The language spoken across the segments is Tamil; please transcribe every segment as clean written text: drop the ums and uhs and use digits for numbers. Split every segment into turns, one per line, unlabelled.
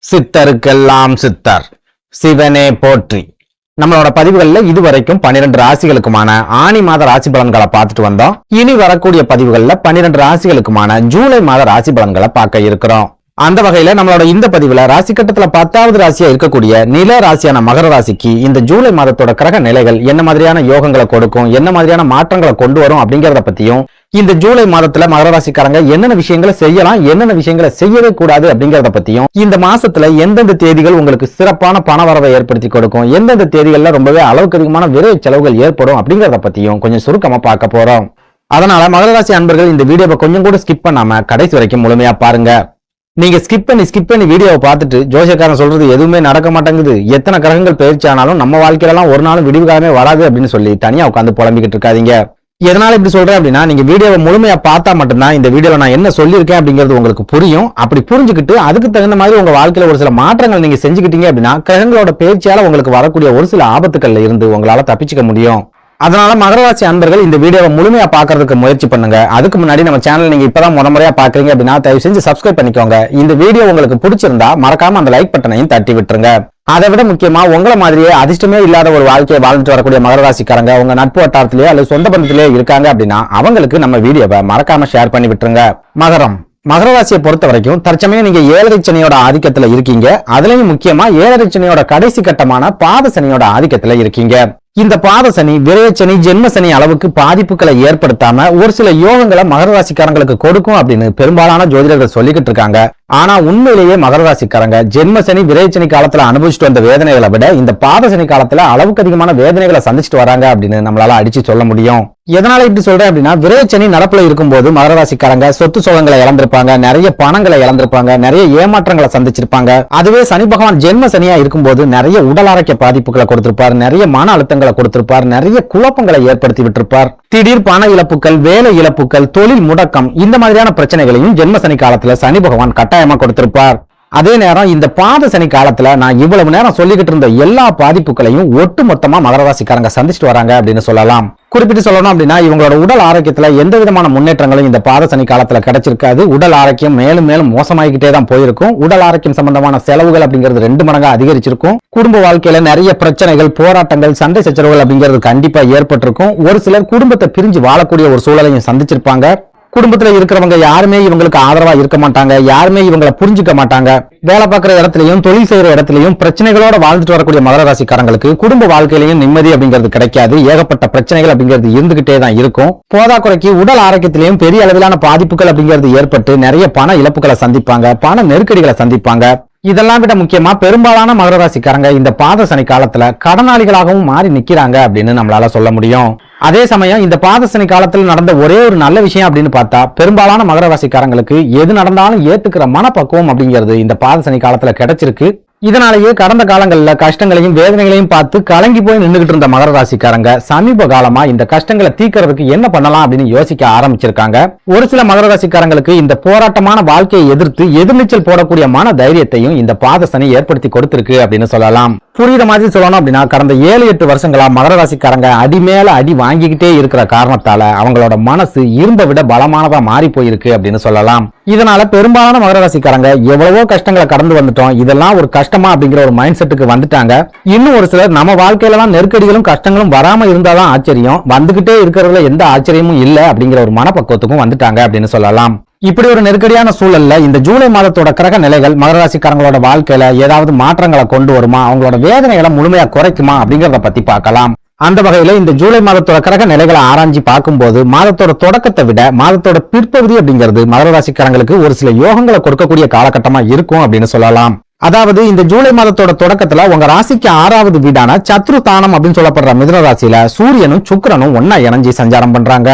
சித்தருக்கெல்லாம் சித்தர் சிவனே போற்றி. நம்மளோட பதிவுகள்ல இதுவரைக்கும் 12 ராசிகளுக்குமான ஆனி மாத ராசி பலன்களை பார்த்துட்டு வந்தோம். இனி வரக்கூடிய பதிவுகள்ல 12 ராசிகளுக்குமான ஜூலை மாத ராசி பலன்களை பார்க்க இருக்கிறோம். அந்த வகையில நம்மளோட இந்த பதிவுல ராசி கட்டத்துல 10வது ராசியா இருக்கக்கூடிய நில ராசியான மகர ராசிக்கு இந்த ஜூலை மாதத்தோட கிரக நிலைகள் என்ன மாதிரியான யோகங்களை கொடுக்கும், என்ன மாதிரியான மாற்றங்களை கொண்டு வரும் அப்படிங்கறத பத்தியும், இந்த ஜூலை மாதத்துல மகர ராசிக்காரங்க என்னென்ன விஷயங்களை செய்யலாம், என்னென்ன விஷயங்களை செய்யவே கூடாது அப்படிங்கறத பத்தியும், இந்த மாசத்துல எந்தெந்த தேதிகள் உங்களுக்கு சிறப்பான பண வரவை ஏற்படுத்தி கொடுக்கும், எந்தெந்த தேதிகள்ல ரொம்பவே அளவுக்கு அதிகமான விரை செலவுகள் ஏற்படும் அப்படிங்கறத பத்தியும் கொஞ்சம் சுருக்கமா பார்க்க போறோம். அதனால மகர ராசி அன்பர்கள் இந்த வீடியோவை கொஞ்சம் கூட ஸ்கிப் பண்ணாம கடைசி வரைக்கும் முழுமையா பாருங்க. நீங்க ஸ்கிப் பண்ணி வீடியோவை பார்த்துட்டு ஜோசியக்காரன் சொல்றது எதுவுமே நடக்க மாட்டேங்குது, எத்தனை கிரகங்கள் பயிற்சி ஆனாலும் நம்ம வாழ்க்கையிலாம் ஒரு நாளும் விடிவு காலமே வராது அப்படின்னு சொல்லி தனியா உட்காந்து புலம்பிக்கிட்டு இருக்காதீங்க. எதனால இப்படி சொல்றேன் அப்படின்னா, நீங்க வீடியோவை முழுமையா பார்த்தா மட்டும்தான் இந்த வீடியோல நான் என்ன சொல்லியிருக்கேன் அப்படிங்கிறது உங்களுக்கு புரியும். அப்படி புரிஞ்சுக்கிட்டு அதுக்கு தகுந்த மாதிரி உங்க வாழ்க்கையில ஒரு சில மாற்றங்கள் நீங்க செஞ்சுக்கிட்டீங்க அப்படின்னா கிரகங்களோட பயிற்சியால உங்களுக்கு வரக்கூடிய ஒரு சில ஆபத்துக்கள்ல இருந்து உங்களால தப்பிச்சுக்க முடியும். அதனால மகர ராசி அன்பர்கள் இந்த வீடியோவை முழுமையா பாக்குறதுக்கு முயற்சி பண்ணுங்க. அதுக்கு முன்னாடி நம்ம சேனல் நீங்க இப்பதான் முறையா பாக்குறீங்க அப்படின்னா தயவு செஞ்சு சப்ஸ்கிரைப் பண்ணிக்கோங்க. இந்த வீடியோ உங்களுக்கு பிடிச்சிருந்தா மறக்காம அந்த லைக் பட்டனையும் தட்டி விட்டுருங்க. அதை விட முக்கியமா உங்களை மாதிரியே அதிர்ஷ்டமே இல்லாத ஒரு வாழ்க்கையை வாழ்ந்துட்டு வரக்கூடிய மகர ராசிக்காரங்க உங்க நட்பு வட்டாரத்திலேயே அல்லது சொந்த பந்தத்திலேயே இருக்காங்க அப்படின்னா அவங்களுக்கு நம்ம வீடியோவை மறக்காம ஷேர் பண்ணி விட்டுருங்க. மகர ராசியை பொறுத்த வரைக்கும் தற்சமயம் நீங்க 7 சனியோட ஆதிக்கத்துல இருக்கீங்க. அதுலயும் முக்கியமா 7 சனியோட கடைசி கட்டமான பாத சனியோட ஆதிக்கத்துல இருக்கீங்க. இந்த பாத சனி, விரயச்சனி, ஜென்ம சனி அளவுக்கு பாதிப்புகளை ஏற்படுத்தாம ஒரு சில யோகங்களை மகர ராசிக்காரங்களுக்கு கொடுக்கும் அப்படின்னு பெரும்பாலான ஜோதிடர்கள் சொல்லிக்கிட்டு இருக்காங்க. ஆனா உண்மையிலேயே மகர ராசிக்காரங்க ஜென்ம சனி, விரயச்சனி காலத்துல அனுபவிச்சுட்டு வந்த வேதனைகளை விட இந்த பாத சனி காலத்துல அளவுக்கு அதிகமான வேதனைகளை சந்திச்சுட்டு வராங்க அப்படின்னு நம்மளால அடிச்சு சொல்ல முடியும். எதனால இப்படி சொல்றேன் அப்படின்னா, விரயச்சனி நடப்புல இருக்கும்போது மகர ராசிக்காரங்க சொத்து சுகங்களை இழந்திருப்பாங்க, நிறைய பணங்களை இழந்திருப்பாங்க, நிறைய ஏமாற்றங்களை சந்திச்சிருப்பாங்க. அதுவே சனி பகவான் ஜென்ம சனியா இருக்கும்போது நிறைய உடல் ஆரோக்கிய பாதிப்புகளை கொடுத்திருப்பார், நிறைய மன அழுத்தங்களை கொடுத்திருப்பார், நிறைய குழப்பங்களை ஏற்படுத்தி விட்டிருப்பார். திடீர் பண இழப்புகள், வேலை இழப்புகள், தொழில் முடக்கம், இந்த மாதிரியான பிரச்சனைகளையும் ஜென்ம சனி காலத்துல சனி பகவான் கட்டாயமா கொடுத்திருப்பார். அதே நேரம் இந்த பாத சனி காலத்துல நான் இவ்வளவு நேரம் சொல்லிக்கிட்டு இருந்த எல்லா பாதிப்புகளையும் ஒட்டு மொத்தமா மகர ராசிக்காரங்க சந்திச்சுட்டு வராங்க அப்படின்னு சொல்லலாம். குறிப்பிட்டு சொல்லணும் அப்படின்னா, இவங்களோட உடல் ஆரோக்கியத்துல எந்த விதமான முன்னேற்றங்களும் இந்த பாத சனி காலத்துல கிடைச்சிருக்காது. உடல் ஆரோக்கியம் மேலும் மேலும் மோசமாகிக்கிட்டே தான் போயிருக்கும். உடல் ஆரோக்கியம் சம்பந்தமான செலவுகள் அப்படிங்கிறது 2 மடங்கா அதிகரிச்சிருக்கும். குடும்ப வாழ்க்கையில நிறைய பிரச்சனைகள், போராட்டங்கள், சண்டை சச்சரவுகள் அப்படிங்கிறது கண்டிப்பா ஏற்பட்டிருக்கும். ஒரு சிலர் குடும்பத்தை பிரிஞ்சு வாழக்கூடிய ஒரு சூழலையும் சந்திச்சிருப்பாங்க. குடும்பத்துல இருக்கிறவங்க யாருமே இவங்களுக்கு ஆதரவா இருக்க மாட்டாங்க, யாருமே இவங்களை புரிஞ்சுக்க மாட்டாங்க. வேலை பார்க்கிற இடத்துலயும் தொழில் செய்யற இடத்துலயும் பிரச்சனைகளோட வாழ்ந்துட்டு வரக்கூடிய மகர ராசிக்காரங்களுக்கு குடும்ப வாழ்க்கையிலையும் நிம்மதி அப்படிங்கிறது கிடைக்காது. ஏகப்பட்ட பிரச்சனைகள் அப்படிங்கிறது இருந்துகிட்டே தான் இருக்கும். போதாக்குறைக்கு உடல் ஆரோக்கியத்திலையும் பெரிய அளவிலான பாதிப்புகள் அப்படிங்கிறது ஏற்பட்டு நிறைய பண இழப்புகளை சந்திப்பாங்க, பண நெருக்கடிகளை சந்திப்பாங்க. இதெல்லாம் விட முக்கியமா பெரும்பாலான மகர ராசிக்காரங்க இந்த பாத சனி காலத்துல கடனாளிகளாகவும் மாறி நிக்கிறாங்க அப்படின்னு நம்மளால சொல்ல முடியும். அதே சமயம் இந்த பாத சனி காலத்துல நடந்த ஒரே ஒரு நல்ல விஷயம் அப்படின்னு பார்த்தா, பெரும்பாலான மகர ராசிக்காரங்களுக்கு எது நடந்தாலும் ஏத்துக்கிற மனப்பக்குவம் அப்படிங்கிறது இந்த பாத சனி காலத்துல கிடைச்சிருக்கு. இதனாலேயே கடந்த காலங்கள்ல கஷ்டங்களையும் வேதனைகளையும் பார்த்து கலங்கி போய் நின்றுகிட்டு இருந்த மகர ராசிக்காரங்க சமீப காலமா இந்த கஷ்டங்களை தீர்க்கறதுக்கு என்ன பண்ணலாம் அப்படின்னு யோசிக்க ஆரம்பிச்சிருக்காங்க. ஒரு சில மகர ராசிக்காரங்களுக்கு இந்த போராட்டமான வாழ்க்கையை எதிர்த்து எதிர்நீச்சல் போடக்கூடிய மன தைரியத்தையும் இந்த பாத சனி ஏற்படுத்தி கொடுத்திருக்கு அப்படின்னு சொல்லலாம். புரியுற மாதிரி சொல்லணும் அப்படின்னா, கடந்த 7-8 வருஷங்களா மகர ராசிக்காரங்க அடி மேல அடி வாங்கிக்கிட்டே இருக்கிற காரணத்தால அவங்களோட மனசு இரும்பை விட பலமானதா மாறி போயிருக்கு அப்படின்னு சொல்லலாம். இதனால பெரும்பாலான மகர ராசிக்காரங்க எவ்வளவோ கஷ்டங்களை கடந்து வந்துட்டோம், இதெல்லாம் ஒரு கஷ்டமா அப்படிங்கிற ஒரு மைண்ட் செட்டுக்கு வந்துட்டாங்க. இன்னும் ஒரு சிலர் நம்ம வாழ்க்கையில எல்லாம் நெருக்கடிகளும் கஷ்டங்களும் வராம இருந்தாதான் ஆச்சரியம், வந்துகிட்டே இருக்கிறதுல எந்த ஆச்சரியமும் இல்ல அப்படிங்கிற ஒரு மனப்பக்குவத்துக்கும் வந்துட்டாங்க அப்படின்னு சொல்லலாம். இப்படி ஒரு நெருக்கடியான சூழல்ல இந்த ஜூலை மாதத்தோட கிரக நிலைகள் மகர ராசிக்காரங்களோட வாழ்க்கையில ஏதாவது மாற்றங்களை கொண்டு வருமா, அவங்களோட வேதனைகளை முழுமையா குறைக்குமா அப்படிங்கறத பத்தி பார்க்கலாம். அந்த வகையில இந்த ஜூலை மாதத்தோட கிரக நிலைகளை ஆராய்ச்சி பார்க்கும்போது மாதத்தோட தொடக்கத்தை விட மாதத்தோட பிற்பகுதி அப்படிங்கிறது மகர ராசிக்காரங்களுக்கு ஒரு சில யோகங்களை கொடுக்கக்கூடிய காலகட்டமா இருக்கும் அப்படின்னு சொல்லலாம். அதாவது இந்த ஜூலை மாதத்தோட தொடக்கத்துல உங்க ராசிக்கு 6வது வீடான சத்ருஸ்தானம் அப்படின்னு சொல்லப்படுற மிதுன ராசியில சூரியனும் சுக்கிரனும் ஒன்னா இணைஞ்சு சஞ்சாரம் பண்றாங்க.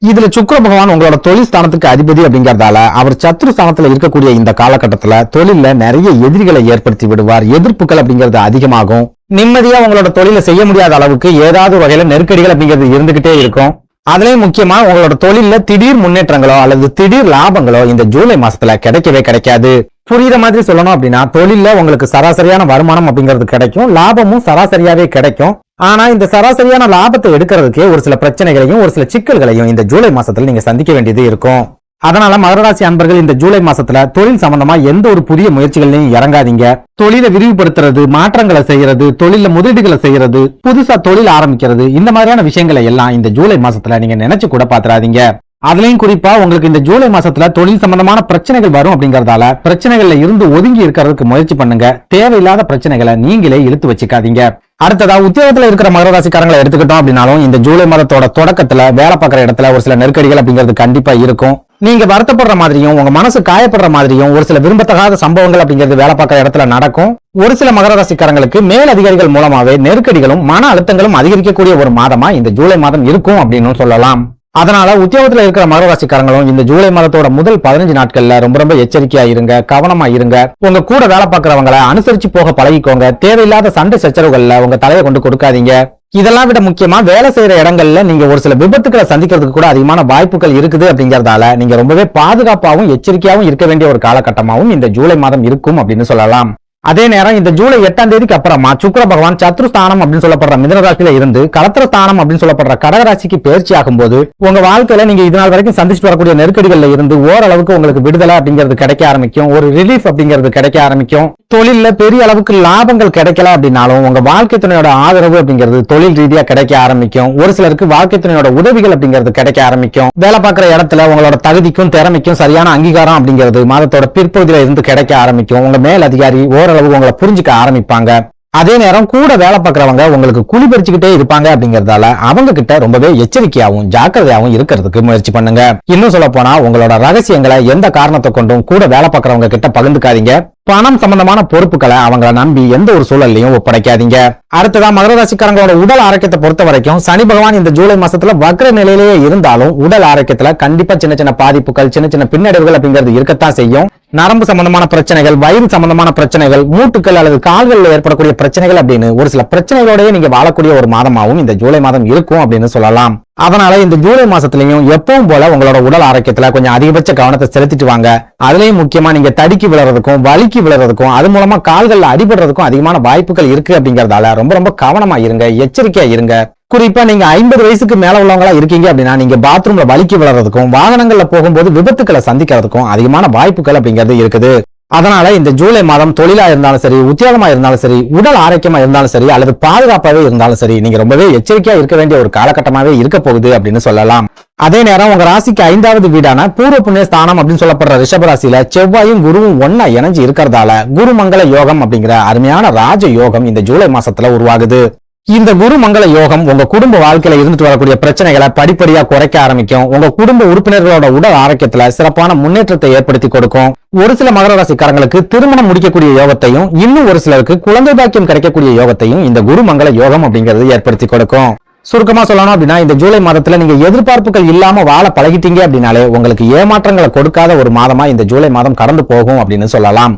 இதுல சுக்கிர பகவான் உங்களோட தொழில் ஸ்தானத்துக்கு அதிபதி அப்படிங்கறதால அவர் சத்ரு ஸ்தானத்துல இருக்கக்கூடிய இந்த காலகட்டத்துல தொழில நிறைய எதிரிகளை ஏற்படுத்தி விடுவார். எதிர்ப்புகள் அப்படிங்கிறது அதிகமாகும். நிம்மதியா உங்களோட தொழிலை செய்ய முடியாத அளவுக்கு ஏதாவது வகையில நெருக்கடிகள் அப்படிங்கிறது இருந்துகிட்டே இருக்கும். அதுலயும் முக்கியமா உங்களோட தொழில திடீர் முன்னேற்றங்களோ அல்லது திடீர் லாபங்களோ இந்த ஜூலை மாசத்துல கிடைக்கவே கிடைக்காது. புரியுற மாதிரி சொல்லணும் அப்படின்னா, தொழில உங்களுக்கு சராசரியான வருமானம் அப்படிங்கிறது கிடைக்கும், லாபமும் சராசரியாவே கிடைக்கும். ஆனா இந்த சராசரியான லாபத்தை எடுக்கிறதுக்கே ஒரு சில பிரச்சனைகளையும் ஒரு சில சிக்கல்களையும் இந்த ஜூலை மாசத்துல நீங்க சந்திக்க வேண்டியது இருக்கும். அதனால மகர ராசி அன்பர்கள் இந்த ஜூலை மாசத்துல தொழில் சம்பந்தமா எந்த ஒரு புதிய முயற்சிகளையும் இறங்காதீங்க. தொழிலை விரிவுபடுத்துறது, மாற்றங்களை செய்யறது, தொழில முதலீடுகளை செய்யறது, புதுசா தொழில் ஆரம்பிக்கிறது, இந்த மாதிரியான விஷயங்களை எல்லாம் இந்த ஜூலை மாசத்துல நீங்க நினைச்சு கூட பாத்துறாதீங்க. அதுலயும் குறிப்பா உங்களுக்கு இந்த ஜூலை மாசத்துல தொழில் சம்பந்தமான பிரச்சனைகள் வரும் அப்படிங்கறதால பிரச்சனைகள்ல இருந்து ஒதுங்கி இருக்கிறதுக்கு முயற்சி பண்ணுங்க. தேவையில்லாத பிரச்சனைகளை நீங்களே இழுத்து வச்சுக்காதீங்க. அடுத்ததா உத்தியோகத்துல இருக்கிற மகர ராசிக்காரங்களை எடுத்துக்கிட்டோம் அப்படின்னாலும் இந்த ஜூலை மாதத்தோட தொடக்கத்துல வேலை பார்க்குற இடத்துல ஒரு சில நெருக்கடிகள் அப்படிங்கிறது கண்டிப்பா இருக்கும். நீங்க வருத்தப்படுற மாதிரியும் உங்க மனசு காயப்படுற மாதிரியும் ஒரு சில விரும்பத்தகாத சம்பவங்கள் அப்படிங்கிறது வேலை பார்க்குற இடத்துல நடக்கும். ஒரு சில மகர ராசிக்காரங்களுக்கு மேல் அதிகாரிகள் மூலமாவே நெருக்கடிகளும் மன அழுத்தங்களும் அதிகரிக்கக்கூடிய ஒரு மாதமா இந்த ஜூலை மாதம் இருக்கும் அப்படின்னு சொல்லலாம். அதனால உத்தியோகத்துல இருக்கிற மகர ராசிக்காரங்களும் இந்த ஜூலை மாதத்தோட முதல் 15 நாட்கள்ல ரொம்ப எச்சரிக்கையா இருங்க, கவனமா இருங்க. உங்க கூட வேலை பார்க்கறவங்களை அனுசரிச்சு போக பழகிக்கோங்க. தேவையில்லாத சண்டை சச்சரவுகள்ல உங்க தலையை கொண்டு கொடுக்காதீங்க. இதெல்லாம் விட முக்கியமா வேலை செய்யற இடங்கள்ல நீங்க ஒரு சில விபத்துக்களை சந்திக்கிறதுக்கு கூட அதிகமான வாய்ப்புகள் இருக்குது அப்படிங்கறதால நீங்க ரொம்பவே பாதுகாப்பாவும் எச்சரிக்கையாவும் இருக்க வேண்டிய ஒரு காலகட்டமாவும் இந்த ஜூலை மாதம் இருக்கும் அப்படின்னு சொல்லலாம். அதே நேரம் இந்த ஜூலை 8ஆம் தேதிக்கு அப்புறமா சுக்கிர பகவான் சத்ருஸ்தானம் அப்படின்னு சொல்லப்படுற மிதுன ராசியில இருந்து கலத்திரஸ்தானம் அப்படின்னு சொல்லப்படுற கடகராசிக்கு பயிற்சி ஆகும்போது உங்க வாழ்க்கையில நீங்க இது நாள் வரைக்கும் சந்திச்சுட்டு வரக்கூடிய நெருக்கடிகள்ல இருந்து ஓரளவுக்கு உங்களுக்கு விடுதலை அப்படிங்கிறது கிடைக்க ஆரம்பிக்கும். ஒரு ரிலீஃப் அப்படிங்கிறது கிடைக்க ஆரம்பிக்கும். தொழில்ல பெரிய அளவுக்கு லாபங்கள் கிடைக்கல அப்படின்னாலும் உங்க வாழ்க்கை துணையோட ஆதரவு அப்படிங்கிறது தொழில் ரீதியா கிடைக்க ஆரம்பிக்கும். ஒரு சிலருக்கு வாழ்க்கை துணையோட உதவிகள் அப்படிங்கிறது கிடைக்க ஆரம்பிக்கும். வேலை பார்க்குற இடத்துல உங்களோட தகுதிக்கும் திறமைக்கும் சரியான அங்கீகாரம் அப்படிங்கிறது மாதத்தோட பிற்பகுதியில இருந்து கிடைக்க ஆரம்பிக்கும். உங்க மேல் அதிகாரி ஓரளவு உங்களை புரிஞ்சுக்க ஆரம்பிப்பாங்க. அதே நேரம் கூட வேலை பார்க்கறவங்க உங்களுக்கு குழி பறிச்சுக்கிட்டே இருப்பாங்க அப்படிங்கறதால அவங்க கிட்ட ரொம்பவே எச்சரிக்கையாவும் ஜாக்கிரதையாவும் இருக்கிறதுக்கு முயற்சி பண்ணுங்க. இன்னும் சொல்ல போனா உங்களோட ரகசியங்களை எந்த காரணத்தை கொண்டும் கூட வேலை பார்க்கறவங்க கிட்ட பகிர்ந்துக்காதீங்க. பணம் சம்பந்தமான பொறுப்புகளை அவங்களை நம்பி எந்த ஒரு சூழல்லையும் ஒப்படைக்காதீங்க. அடுத்ததா மகர ராசிக்காரங்களோட உடல் ஆரோக்கியத்தை பொறுத்த வரைக்கும் சனி பகவான் இந்த ஜூலை மாசத்துல வக்ர நிலையிலேயே இருந்தாலும் உடல் ஆரோக்கியத்துல கண்டிப்பா சின்ன சின்ன பாதிப்புகள், சின்ன சின்ன பின்னடைவுகள் அப்படிங்கிறது இருக்கத்தான் செய்யும். நரம்பு சம்பந்தமான பிரச்சனைகள், வயிறு சம்பந்தமான பிரச்சனைகள், மூட்டுக்கள் அல்லது கால்களில் ஏற்படக்கூடிய பிரச்சனைகள் அப்படின்னு ஒரு சில பிரச்சனைகளோடய நீங்க வாழக்கூடிய ஒரு மாதமாகவும் இந்த ஜூலை மாதம் இருக்கும் அப்படின்னு சொல்லலாம். அதனால இந்த ஜூலை மாசத்துலயும் எப்பவும் போல உங்களோட உடல் ஆரோக்கியத்துல கொஞ்சம் அதிகபட்ச கவனத்தை செலுத்திட்டு வாங்க. அதுலயும் முக்கியமா நீங்க தடுக்கி விழுறதுக்கும் வலிக்கு விழுறதுக்கும் அது மூலமா கால்கள்ல அடிபடுறதுக்கும் அதிகமான வாய்ப்புகள் இருக்கு அப்படிங்கறதால ரொம்ப கவனமா இருங்க, எச்சரிக்கையா இருங்க. குறிப்பா நீங்க 50 வயசுக்கு மேல உள்ளவங்களா இருக்கீங்க அப்படின்னா நீங்க பாத்ரூம்ல வலிக்கு விழுறதுக்கும் வாகனங்கள்ல போகும்போது விபத்துக்களை சந்திக்கிறதுக்கும் அதிகமான வாய்ப்புகள் அப்படிங்கிறது இருக்குது. அதனால இந்த ஜூலை மாதம் தொழிலா இருந்தாலும் சரி, உத்தியோகமா இருந்தாலும் சரி, உடல் ஆரோக்கியமா இருந்தாலும் சரி, அல்லது பாதுகாப்பாவே இருந்தாலும் சரி, நீங்க ரொம்பவே எச்சரிக்கையா இருக்க வேண்டிய ஒரு காலகட்டமாவே இருக்க போகுது அப்படின்னு சொல்லலாம். அதே நேரம் உங்க ராசிக்கு 5வது வீடான பூர்வ புண்ணிய ஸ்தானம் அப்படின்னு சொல்லப்படுற ரிஷபராசியில செவ்வாயும் குருவும் ஒன்னா இணைஞ்சு இருக்கிறதால குருமங்கள யோகம் அப்படிங்கிற அருமையான ராஜ யோகம் இந்த ஜூலை மாசத்துல உருவாகுது. இந்த குரு மங்கள யோகம் உங்க குடும்ப வாழ்க்கையில இருந்துட்டு வரக்கூடிய பிரச்சனைகளை படிப்படியா குறைக்க ஆரம்பிக்கும். உங்க குடும்ப உறுப்பினர்களோட உடல் ஆரோக்கியத்துல சிறப்பான முன்னேற்றத்தை ஏற்படுத்தி கொடுக்கும். ஒரு சில மகர ராசிக்காரங்களுக்கு திருமணம் முடிக்கக்கூடிய யோகத்தையும், இன்னும் ஒரு சிலருக்கு குழந்தை பாக்கியம் கிடைக்கக்கூடிய யோகத்தையும் இந்த குரு மங்கள யோகம் அப்படிங்கிறது ஏற்படுத்தி கொடுக்கும். சுருக்கமா சொல்லணும் அப்படின்னா இந்த ஜூலை மாதத்துல நீங்க எதிர்பார்ப்புகள் இல்லாம வாழ பழகிட்டீங்க அப்படின்னாலே உங்களுக்கு ஏமாற்றங்களை கொடுக்காத ஒரு மாதமா இந்த ஜூலை மாதம் கடந்து போகும் அப்படின்னு சொல்லலாம்.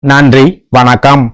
நன்றி, வணக்கம்.